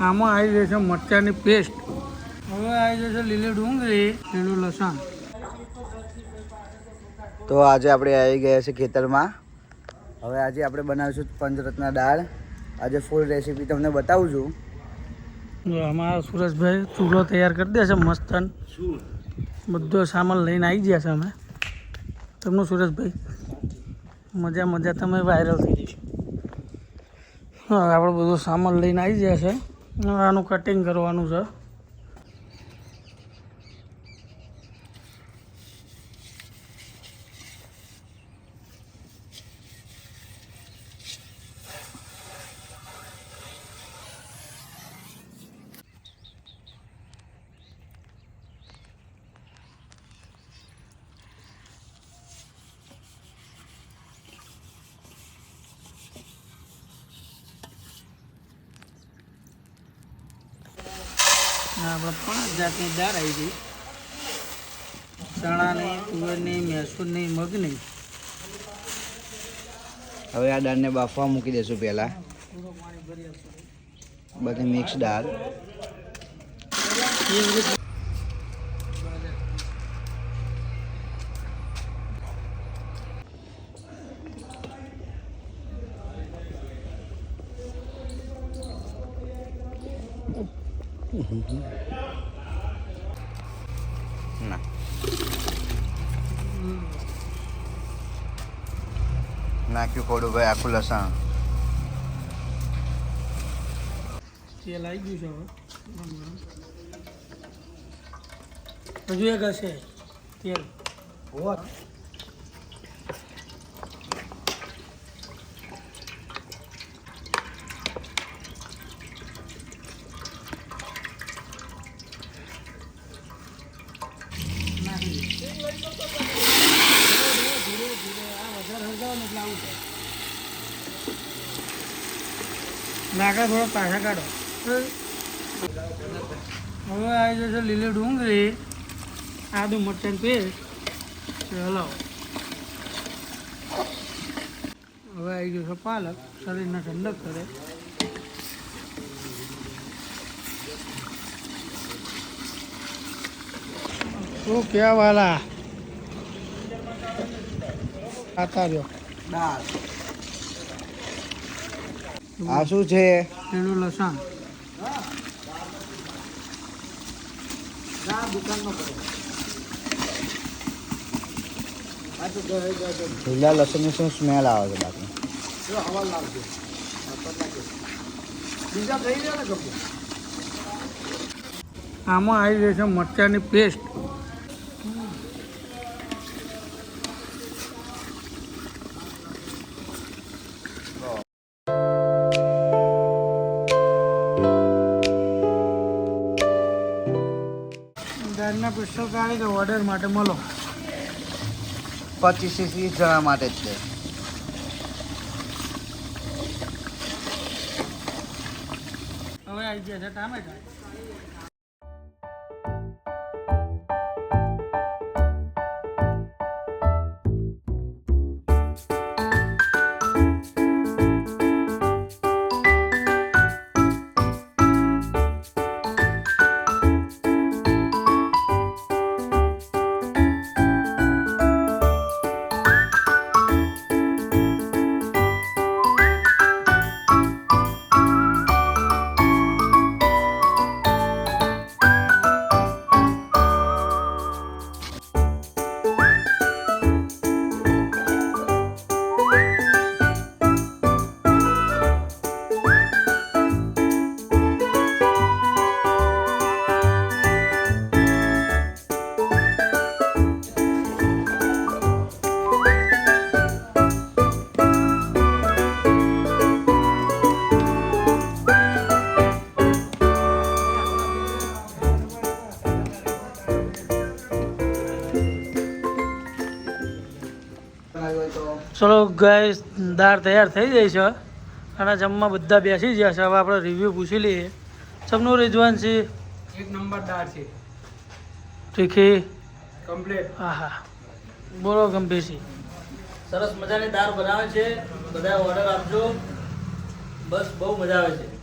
આમાં આવી જશે મરચાંની પેસ્ટ. હવે આવી જશે લીલી ડુંગળી, લીલું લસણ. તો આજે આપણે આવી ગયા છે ખેતરમાં. હવે આજે આપણે બનાવીશું પંચરત્ન દાળ. આજે ફૂલ રેસીપી તમને બતાવું છું. અમારા સુરેશભાઈ ચૂલો તૈયાર કરી દેશે મસ્ત. બધો સામાન લઈને આવી ગયા છે અમે. તમને સુરેશભાઈ મજા તમે વાયરલ થઈ જશો. હા, આપણે બધો સામાન લઈને આવી ગયા છે. આનું કટિંગ કરવાનું છે. આપણે 5 જાતની દાળ આવી ગઈ. ચણાની, તુવેરની, મૈસૂરની, મગની. હવે આ દાળને બાફવા મૂકી દઈશું પહેલાં. બધી મિક્સ દાળ. ના નાખ્યું થોડું ભાઈ આખું લસણ. તેલ આવી ગયું છે. હજુ એક હશે તેલ. નાકા થોડા પાછા કાઢો. હવે આવી જશે લીલી ડુંગળી, આદુ મરચાંની પેસ્ટ. હલાવો. હવે આવી જશે પાલક, શરીરને ઠંડક કરે. શું ક્યાં વાલા ખાતા રહ્યો. દાળ આ શું છે? લીલું લસણ. લીલા લસણની શું સ્મેલ આવે છે બાકી? આમાં આવી જશે મરચાંની પેસ્ટ. દાળના પિસ્ટો કાઢી તો ઓર્ડર માટે મળો. 25-30 જણા માટે જ છે. હવે આવી ગયા છે ટામેટા. ચલો ગાઈસ, દાળ તૈયાર થઈ જાય છે અને જમવા બધા બેસી ગયા છે. હવે આપણે રિવ્યૂ પૂછી લઈએ. સબનું રિઝવાન છે. એક નંબર દાળ છે. તીખી કમ્પ્લીટ. હા હા, બોલો ગંભીરસિંહ. સરસ મજાની દાળ બનાવે છે. બધા ઓર્ડર આપજો. બસ બહુ મજા આવે છે.